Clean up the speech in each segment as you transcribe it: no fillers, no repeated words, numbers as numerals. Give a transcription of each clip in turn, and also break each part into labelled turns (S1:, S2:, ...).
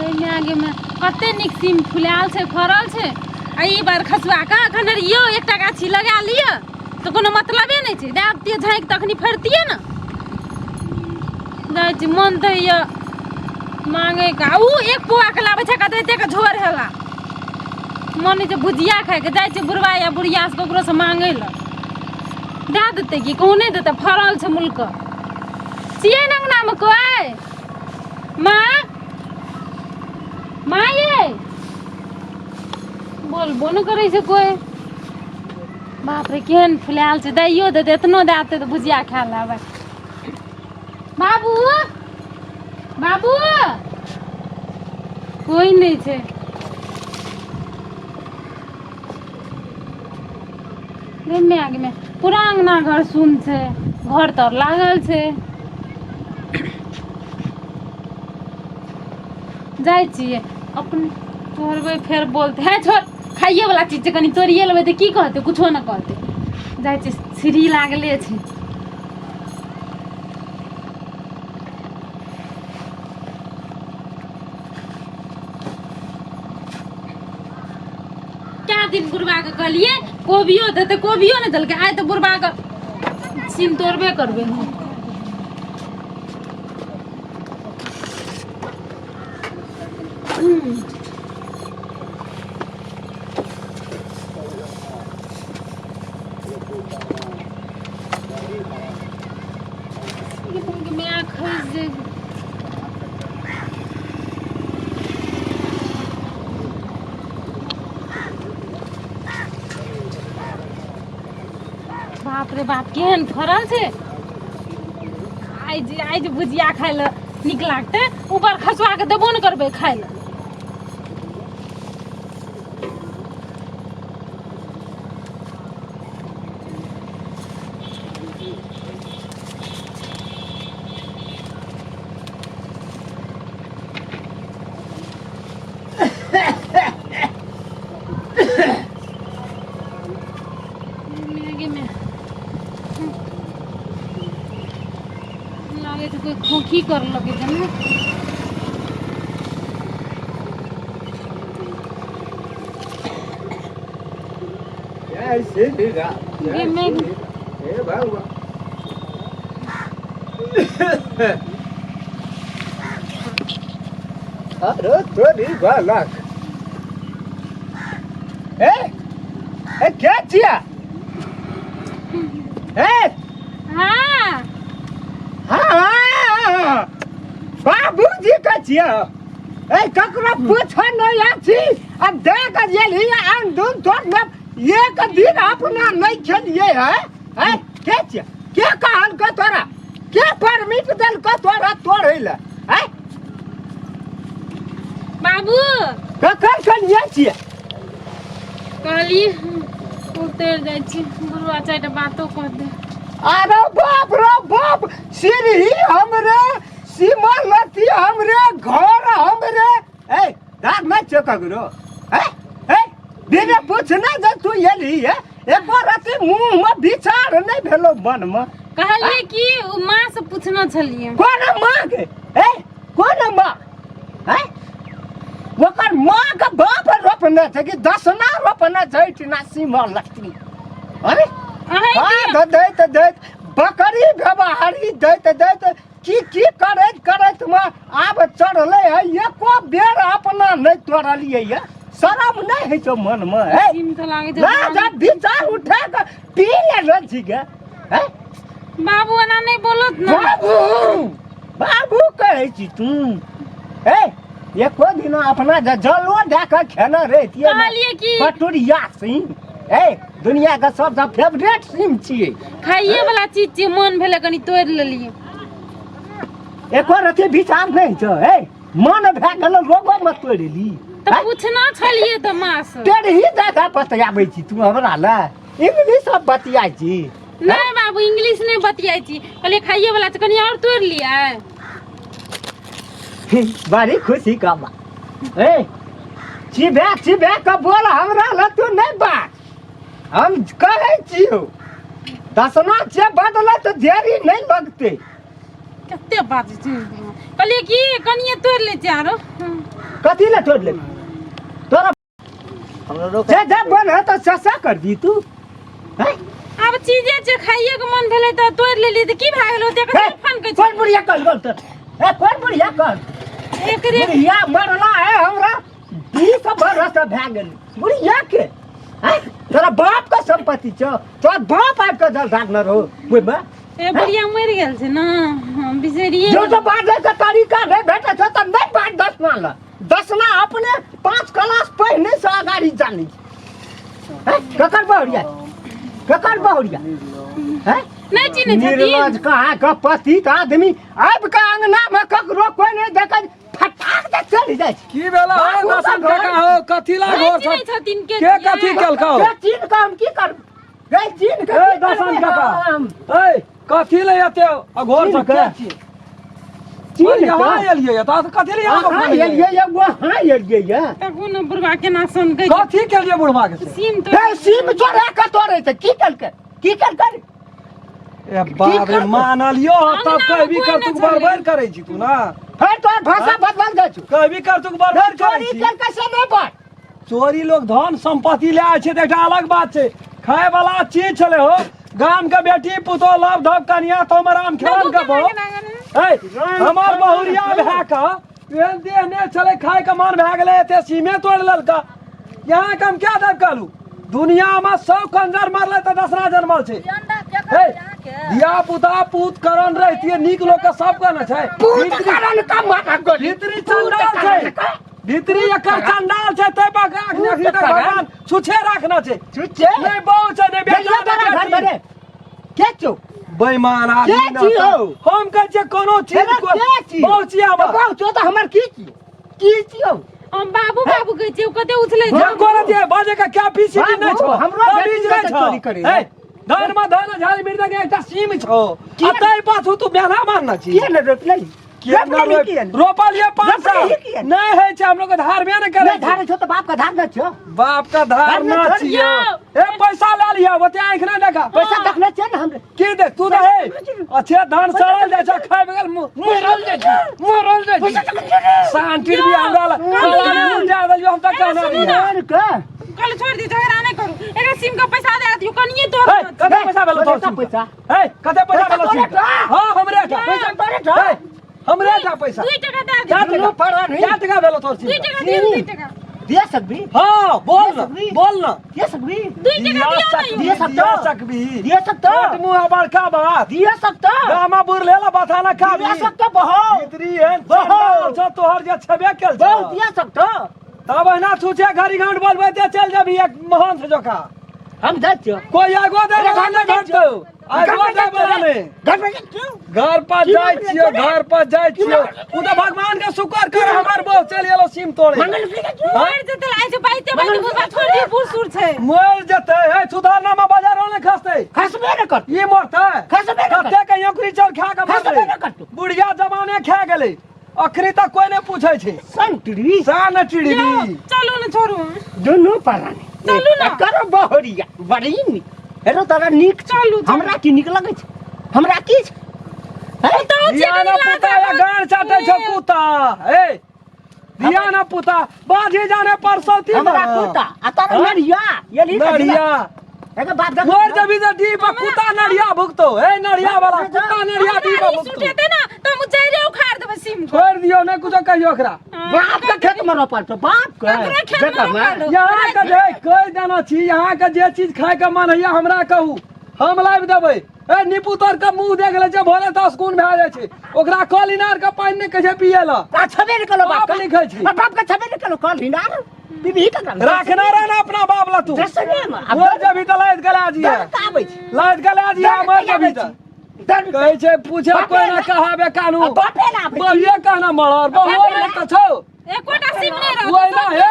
S1: आगे में कते निक सीम फुलाल छै फरल छै आ ई बार खसुआ का अखन रियो एकटा गाछी लगा लिया तो कोनो मतलबे नहीं छै दाबतिए झाँक तखनी फरतिए ना जाय छी मन दैया मांगे का ऊ एक पुआ के लाबै छै कते के झोर हेला मन छै भुजिया खाय के जाय छै बुढ़वा या बुढ़िया से ककरो से मांगे ल दे देते कि कहूँ नहीं देते फरल छै मुल्क छियै अंगना में कोई माँ ये बोलबो न करे छै कोई बाप रे केहन फुलाल छै दैयो देते एतनो देते तो भुजिया खा लेबै बाबू बाबू कोई नहीं छै आगे में पूरा अंगना घर सुन छै घर तर लागल छै जाय छियै अपन तोड़बै फेर बोलते है छोड़ खाइए वाला चीज छै कनी तोड़िए लेबै तऽ की कहतै कुछो न कहतै जाय छी सीढ़ी लागले छै क्या दिन बुढ़वा के कहलिए कोबियो देते कोबियो न देलकै आइ तऽ बुढ़वा के सीम तोड़बे करबै हम बाप रे बाप केहन फरल छै आइ जे भुजिया खाय ल नीक लागतै ऊपर खसुआ के देबो न करबै खाय ल कोई खोखी कर लगे जने
S2: ऐसे देगा
S1: ये मैं
S2: ए बाबा अरे तोरी बालक ए क्या चिया ए
S1: हाँ
S2: हाँ बाबूजी का चिया ए ककरा पूछा नहीं आछी अब देख जेली अंदुन तोड़ में एक दिन अपना नहीं खेलिए है क्या चिया क्या कहल का तोरा क्या परमिट देल का तोरा तोड़े है
S1: बाबू
S2: ककर कनिया चिया
S1: कहली उतर जाय छी बुढ़वा चारिटा बातो कह दे
S2: अरे बाप रे बाप सीढ़ी हमरे सीमालती हमरे घर हमरे ए दाग में चका करो ए बिना पूछना जे तू एली है एक बार राती मुंह में विचार नहीं भेलो मन में
S1: कहलिए कि माँ से पूछना छलिए
S2: कौन माँ के कौन माँ ओकर माँ का बाप रोपने थे कि दसना रोपने छै ना सीमालती अरे हाँ दैत बकरी व्यवहारी दैत की करैत में आब चढ़ले है एको बेर अपना नहीं तोड़लिए है शरम नहीं है तो मन में जब विचार उठे के पी ले छी गे
S1: बाबू एना नहीं बोलत ना
S2: बाबू कहै छी तू एको दिन अपना जलो दे के खेना रहितिए
S1: कहलिए कि
S2: बटुरिया सिंह दुनिया का सबसे फेवरेट सिम छिए
S1: खाइए वाला चीज छिए मन भेले कनी तोड़ लेलिए
S2: एको रति विचार नहीं छो मन भए गेल रोगो में तोड़ ली
S1: तो पूछना छलिए तो माँ से
S2: टेढ़ी जगह बतियाबै छी तू हमरा ले इंग्लिश सब बतियाई छी
S1: नहीं बाबू इंग्लिश नहीं बतियाई छी कहलिए खाइए वाला कनी और तोड़ लिया
S2: बड़ी खुशी का बात चिबे का बोल हमरा ल तू नहीं बात हम कहै छियो दसना से बदला तो देरी नहीं लगते
S1: कते बात कहलिए कि कनिए तोड़ ले चारो
S2: कथी ले तोड़ ले तोरा
S3: हमरा रोक
S2: जे जब बन है तो ससा कर दी तू हैं
S1: अब चीजे जे खाइए के मन भेले त तोड़ लेली त की भागलो ते के फोन के
S2: कौन बुढ़िया कर बोल तो ए कौन बुढ़िया कर
S1: एकरे
S2: बुढ़िया मरला है हमरा 20 बरस भए गेल बुढ़िया के हैं तोरा बाप का संपत्ति छ तोरा बाप आब के जलदार न रहो कोई बा
S1: ए बुढ़िया मर गेल छै ना हम बिसरिए
S2: जो जो बाजे का तरीका नहीं भेटे छ त नहीं बात दसना ला दसना अपने 5 क्लास पढ़ने से आगाड़ी जानी हैं ककर बहुरिया हैं
S1: नहीं चिन्हे
S2: निर्लज
S1: छथिन
S2: कहाँ का पतित आदमी अब का अंगना में ककरो कोई नहीं देखै फटाक दे चली जाइ छै।
S4: की भेला हो
S2: बाबू
S4: दसन
S2: का घर।
S4: का हो कथी ला
S1: नहीं
S4: घर
S1: चिन्हे
S4: सब
S1: छथिन के
S4: के कथी केलकौ
S2: के चीन का हम की कर गए चीन का
S4: ए दसन काका ए कथी ले एते घर सब के छी
S2: चीन
S4: यहाँ एलियै त कथी ले यहाँ
S2: हां एलिए ये वहां एलिए ये
S1: तकू न बुढ़वा के ना सुन गई
S4: कथी के लिए बुढ़वा के से
S1: सीम तो
S2: ए सीम चोरा के तोरे छै की कर
S4: ए बाप रे मानलियो तब
S1: अंगना
S4: कहबी
S1: में
S4: कर
S1: कोई
S4: तू
S1: न
S4: बरबर
S1: चले।
S4: करै छी तू ना
S2: फिर तो भाषा बदल दे छु
S4: कहबी कर तू बरबर करै
S2: चोरी
S4: छी
S2: कर के से नहीं बात
S4: चोरी लोग धन संपत्ति ले आय छै त एकटा अलग बात छै खाय वाला चीज छले हो गाम के बेटी पुतो लव धप कनिया तो राम खेलन के बो ए हमार बहुरिया भए का एहन देह ने चले खाय के मन भए गेले एते सीमे तोड़ ललका यहाँ के हम क्या दब कालू दुनिया में 100 कंजर मारले त 10 जन्मल छै दिया पुता पूत करन रहतिए नीक लोग के सब के न छै
S2: पूत कारण का माथा गोली
S4: भीतरी चंडाल छै भीतरी एकर चंडाल छै तै पर आँख देखी त भगवान छुछे राखना छै
S2: छुचे
S4: नहीं बहु छै नहीं
S2: बेटा तेरा घर
S4: बेटा
S2: बने के चो
S4: बेईमान आदमी
S2: के
S4: ना
S2: छी हो?
S4: हम कहै छियै कोनो चीज
S2: तेरा
S4: को
S2: के छी
S4: बहु छी हम
S2: बहु चो तो हमर की छी हो
S1: हम बाबू बाबू कहै छै कते उछले
S4: जे करे दिए बाजे का क्या पीसी
S2: बाबू,
S4: नहीं छो
S2: हमरो बेटी
S4: बीज
S2: के
S4: नहीं छो
S2: चोरी करे।
S4: ए धन में धन झाल मिर्दा के एकटा सीम छो अतै पास तू बेना मारना छी
S2: के न रोप नहीं
S4: रोपल ये 5 साल
S2: रोपल ये किया?
S4: नहीं है छै हम लोग धार में न करे
S2: नहीं धारे छो तो बाप का धार न छो
S4: बाप का धार
S2: धार में
S4: ना
S2: धर
S4: छियो ए पैसा ले लिया बते आंख ना देखा
S2: पैसा देखना चाहिए ना हम
S4: की दे तू दे अच्छे धान सड़ल जाय छ खाय बगल मोरल जाय शांति भी हमरा ला जा दे हम तक कहना नहीं
S2: यार का
S1: कल छोड़ दी झगड़ा नहीं करू एकर सिम का पैसा दे दियो कनिए तोड़
S4: कते पैसा भेलो तोर सिम
S2: पैसा
S4: ए कते पैसा भेलो सिम हां हमरे का
S2: पैसा तोरे छो
S4: हमरे का पैसा
S1: 2 टका दे
S4: क्या
S1: दियो
S4: टका
S2: पड़ा नहीं
S4: क्या टका भेलो तोर
S1: 2
S4: सिम
S1: टका दियो 2 टका
S2: दे सकबी
S4: हां बोल ना
S2: दे सकबी
S1: 2 टका दियो
S4: दिया सकबी
S2: दे सकता
S4: ओट मुंह बड़का बात
S2: दे सकता
S4: गामा बुर लेला बताना का
S2: दे सकता बहुत
S4: इतरी है बहुत तोहर जे छबे केल
S2: बहुत दे सकता
S4: तब ना छूचे घड़ी घाट बोलबे ते चल जाबी एक महान से जोका
S2: हम दे छो
S4: कोई आगो दे बहाने भेटतो आगो दे बहाने
S2: घर में क्यों
S4: घर पर जाय छियो घर पर जाय छियो तू तो भगवान के शुक्र कर हमर बहु चल एलो सिम तोड़े
S2: मंगल के क्यों
S1: मर जते आइ छै बाइते बाइते बुढ़वा छोड़ दी बूढ़ सूर छै
S4: मर जते है सुधारना में बाजारों ने खसते
S2: खसबे न कर
S4: ये मरते
S2: खसबे न कर
S4: कते के योकरी चल खा के
S2: खसबे न कर
S4: मरते बुढ़िया जमाने खा गेले अखरी तक कोई नहीं पूछे छै
S2: संतरी
S4: सान चिड़ी
S1: चलू न छोड़ू
S2: दोनों पराने
S1: चलू ना।
S2: करो बहरिया बड़ी नी हेरो तारा नीक छै।
S1: चलू, चलू।
S2: हमरा की नीक लगै छै हमरा की छै हैं?
S1: तो
S4: दिया ना पुता या गान चाटे छ कुत्ता ए दिया ना पुता बाजी जाने परसौती
S2: हमरा कुत्ता आ तारा
S4: हाँ?
S2: नरिया ये ली
S4: नड़िया
S2: एके बात देख
S4: मोर जब इधर डी पर कुत्ता नड़िया भुगतो ए नड़िया वाला कुत्ता नड़िया डी पर भुगतो
S1: सुटेते ना तो हम चाहे उखाड़ देबे सिम को
S4: छोड़ दियो ने कुछ कहियो ओकरा
S2: बाप के खेत में रोपल तो बाप के
S1: ककरा खेत में
S2: देखा मैं
S1: रोपल?
S4: यहाँ के जे कोई देना छी यहाँ के जे चीज खाए के मन है हमरा कहू हम लाइव देबै ए निपुतर के मुंह देख ले जे भोरे 10 गुण भए जाय छै ओकरा कल इनार के पानी ने कहे पिए ला
S2: आ छबे न कलो बाप
S4: बाप लिखै छी।
S2: बाप के छबे न कलो कल हिनार बीबी का काम
S4: रखना रहना अपना बाप ला तू
S2: दसने में अब
S4: मोर जब तो लाइट गला जी
S2: डर का आबै छै
S4: लाइट गला जी मोर जब तो
S2: डर
S4: कहै छै पूछे कोई ना कहाबे कानू
S2: बापे ना आबै छै
S4: बहिए कहना मरर बहु ने त छौ
S1: एकोटा सिम नहीं रह
S4: ओइ ना हे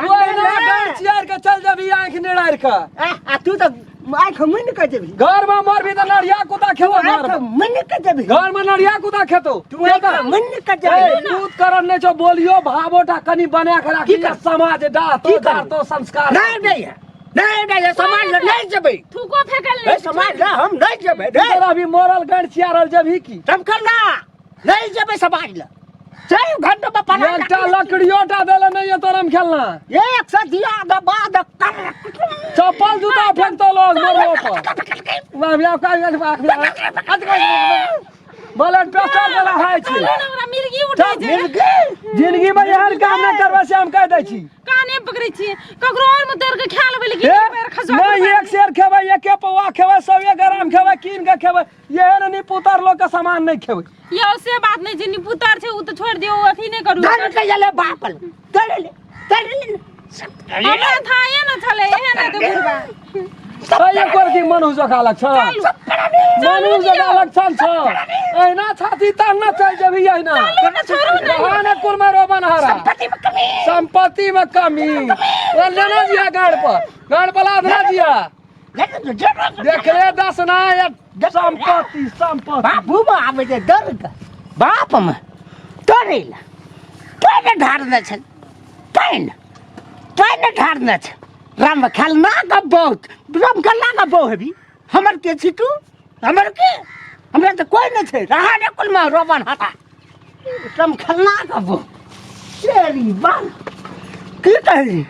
S4: ओइ ना गाड़ चियार के चल जबी आंख निड़ार के
S2: आ तू तो आँख मन के जेबी
S4: घर में मर भी त नड़िया कुत्ता खेबो
S2: आँख
S4: घर
S2: मन के जेबी
S4: घर में नड़िया कुत्ता खेतो
S2: तू आँख मन के जेबी
S4: दूध करन ने जो बोलियो भावोटा कनी बना के राखी समाज डाह तो डाह तो संस्कार
S2: नहीं नहीं है नहीं समाज ले नहीं जेबे
S1: थूको फेकल
S2: ए समाज ले हम नहीं जेबे रे
S4: तेरा भी मोरल गण चियारल जब ही की
S2: तुम करना नहीं जेबे समाज ले चार घंटे में पड़ा
S4: एकटा लकड़ियोटा देले नहीं है तोरम खेलना
S2: एक से दिया के बाद
S4: चप्पल जूता फेंकतो लोग मरो पर बोले पेशा देला है छी
S1: हमरा मिर्गी उठै छै
S4: जिंदगी में एहन काम न करबे से हम कह दै छी
S1: काने पकड़ै छी ककरो और में तोड़ के खा लेबै लेकिन
S4: हे,
S1: एक बेर खसवा
S4: नहीं एक शेर खेबै एके पौआ खेबै 100 ग्राम खेबै कीन के खेबै एहन नहीं पुतर लोग के सामान नहीं खेबै
S1: यो से बात नहीं छै पुतर छै उ त छोड़ दियो अथी नहीं करू
S2: धर के चले बापल चल ले
S1: हमरा था ये न छले एहन त बुरबा
S4: सही कर दी मनु जकालक छ मनु जकालक छ एना छाती तान चल जेबी एना बहाने कुल में रोबन हारा संपत्ति में कमी ये लेना दिया गाड़ पर लादना दिया देख ले 10 ना ये संपत्ति
S2: बाबू में आवे दे डर के बाप में डरेला तोने ढारने छ तोने ढारने छ राम खेलना का बहुत राम खेलना का बहु है भी हमर के छी तू हमर के हमरा तो कोई नहीं थे रहा ने कुल में रोबन हटा राम खेलना का बहु तेरी बाल की कहली